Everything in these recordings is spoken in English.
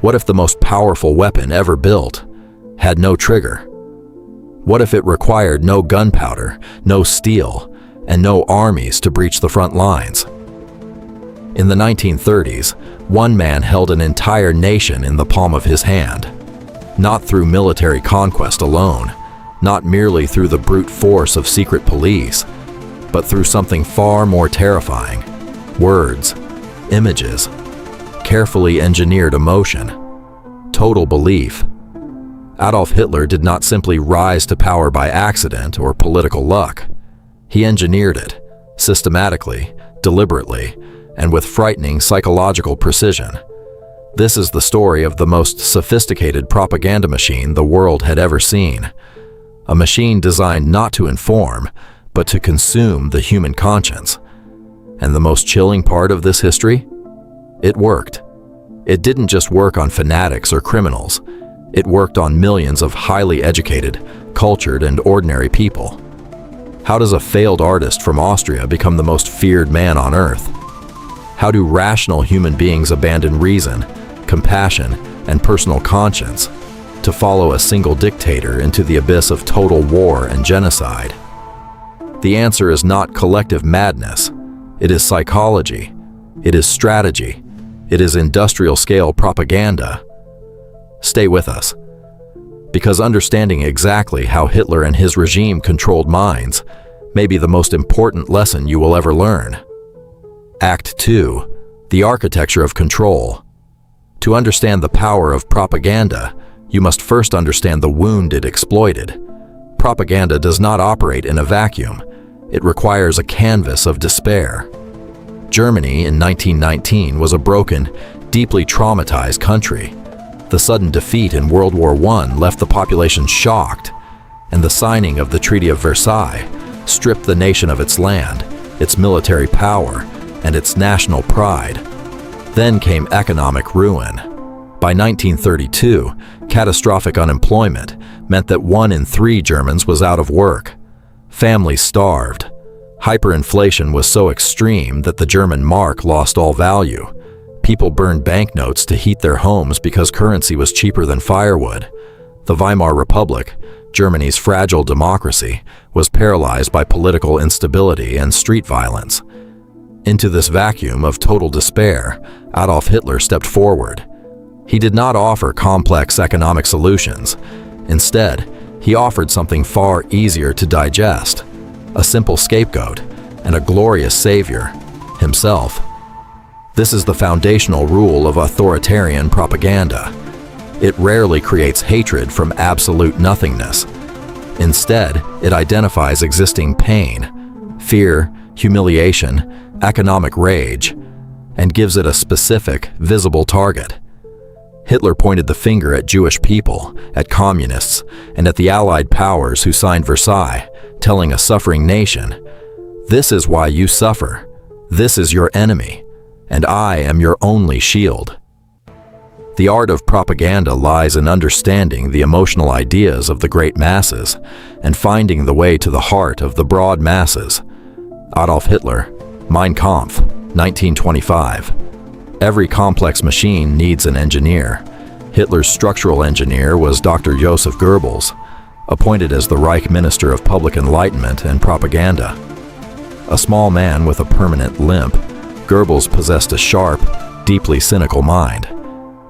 What if the most powerful weapon ever built had no trigger? What if it required no gunpowder, no steel, and no armies to breach the front lines? In the 1930s, one man held an entire nation in the palm of his hand, not through military conquest alone, not merely through the brute force of secret police, but through something far more terrifying: words, images, carefully engineered emotion, total belief. Adolf Hitler did not simply rise to power by accident or political luck. He engineered it, systematically, deliberately, and with frightening psychological precision. This is the story of the most sophisticated propaganda machine the world had ever seen. A machine designed not to inform, but to consume the human conscience. And the most chilling part of this history? It worked. It didn't just work on fanatics or criminals. It worked on millions of highly educated, cultured, and ordinary people. How does a failed artist from Austria become the most feared man on earth? How do rational human beings abandon reason, compassion, and personal conscience to follow a single dictator into the abyss of total war and genocide? The answer is not collective madness. It is psychology. It is strategy. It is industrial-scale propaganda. Stay with us, because understanding exactly how Hitler and his regime controlled minds may be the most important lesson you will ever learn. Act 2. The Architecture of Control. To understand the power of propaganda, you must first understand the wound it exploited. Propaganda does not operate in a vacuum. It requires a canvas of despair. Germany in 1919 was a broken, deeply traumatized country. The sudden defeat in World War I left the population shocked, and the signing of the Treaty of Versailles stripped the nation of its land, its military power, and its national pride. Then came economic ruin. By 1932, catastrophic unemployment meant that 1 in 3 Germans was out of work. Families starved. Hyperinflation was so extreme that the German mark lost all value. People burned banknotes to heat their homes because currency was cheaper than firewood. The Weimar Republic, Germany's fragile democracy, was paralyzed by political instability and street violence. Into this vacuum of total despair, Adolf Hitler stepped forward. He did not offer complex economic solutions. Instead, he offered something far easier to digest: a simple scapegoat and a glorious savior: himself. This is the foundational rule of authoritarian propaganda. It rarely creates hatred from absolute nothingness. Instead, it identifies existing pain, fear, humiliation, economic rage, and gives it a specific, visible target. Hitler pointed the finger at Jewish people, at communists, and at the Allied powers who signed Versailles, telling a suffering nation, "This is why you suffer. This is your enemy, and I am your only shield." The art of propaganda lies in understanding the emotional ideas of the great masses and finding the way to the heart of the broad masses. Adolf Hitler, Mein Kampf, 1925. Every complex machine needs an engineer. Hitler's structural engineer was Dr. Joseph Goebbels, appointed as the Reich Minister of Public Enlightenment and Propaganda. A small man with a permanent limp, Goebbels possessed a sharp, deeply cynical mind.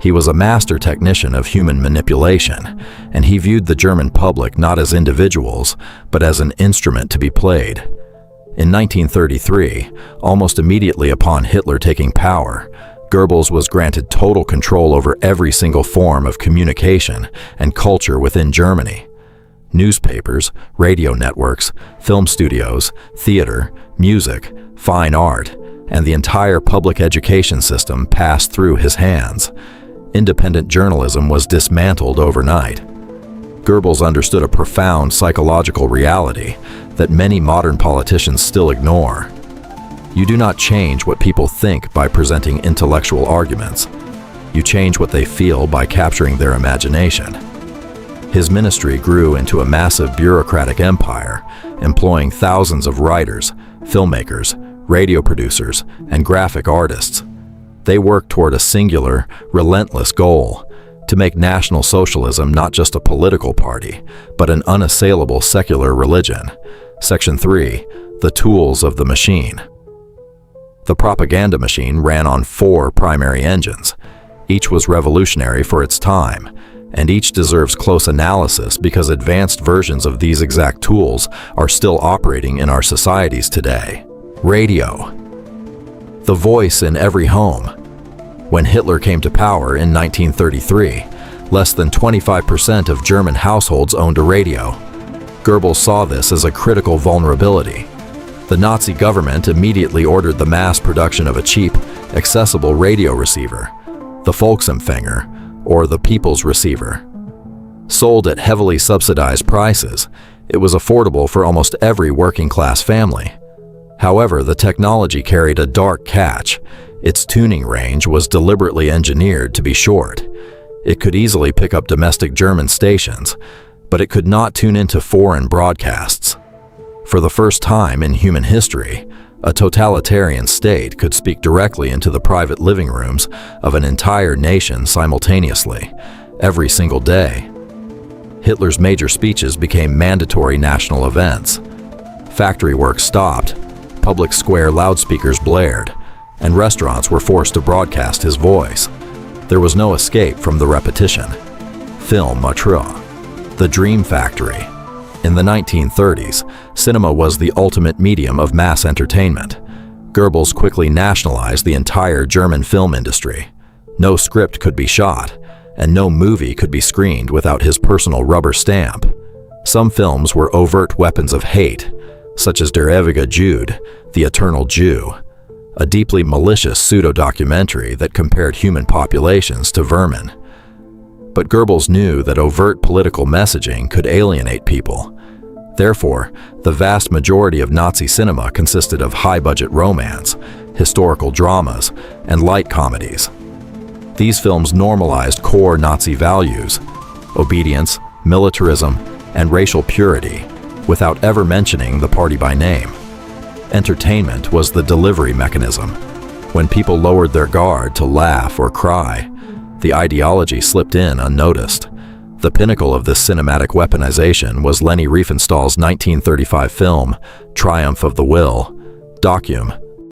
He was a master technician of human manipulation, and he viewed the German public not as individuals, but as an instrument to be played. In 1933, almost immediately upon Hitler taking power, Goebbels was granted total control over every single form of communication and culture within Germany. Newspapers, radio networks, film studios, theater, music, fine art, and the entire public education system passed through his hands. Independent journalism was dismantled overnight. Goebbels understood a profound psychological reality that many modern politicians still ignore. You do not change what people think by presenting intellectual arguments. You change what they feel by capturing their imagination. His ministry grew into a massive bureaucratic empire, employing thousands of writers, filmmakers, radio producers, and graphic artists. They worked toward a singular, relentless goal: to make National Socialism not just a political party, but an unassailable secular religion. Section 3. The tools of the machine. The propaganda machine ran on 4 primary engines. Each was revolutionary for its time, and each deserves close analysis because advanced versions of these exact tools are still operating in our societies today. Radio. The voice in every home. When Hitler came to power in 1933, less than 25% of German households owned a radio. Goebbels saw this as a critical vulnerability. The Nazi government immediately ordered the mass production of a cheap, accessible radio receiver, the Volksempfänger, or the People's Receiver. Sold at heavily subsidized prices, it was affordable for almost every working-class family. However, the technology carried a dark catch. Its tuning range was deliberately engineered to be short. It could easily pick up domestic German stations, but it could not tune into foreign broadcasts. For the first time in human history, a totalitarian state could speak directly into the private living rooms of an entire nation simultaneously, every single day. Hitler's major speeches became mandatory national events. Factory work stopped, public square loudspeakers blared, and restaurants were forced to broadcast his voice. There was no escape from the repetition. Film mature. The Dream Factory. In the 1930s, cinema was the ultimate medium of mass entertainment. Goebbels quickly nationalized the entire German film industry. No script could be shot, and no movie could be screened without his personal rubber stamp. Some films were overt weapons of hate, such as Der ewige Jude, The Eternal Jew, a deeply malicious pseudo-documentary that compared human populations to vermin. But Goebbels knew that overt political messaging could alienate people. Therefore, the vast majority of Nazi cinema consisted of high-budget romance, historical dramas, and light comedies. These films normalized core Nazi values: obedience, militarism, and racial purity, without ever mentioning the party by name. Entertainment was the delivery mechanism. When people lowered their guard to laugh or cry, the ideology slipped in unnoticed. The pinnacle of this cinematic weaponization was Leni Riefenstahl's 1935 film, Triumph of the Will, Docuum,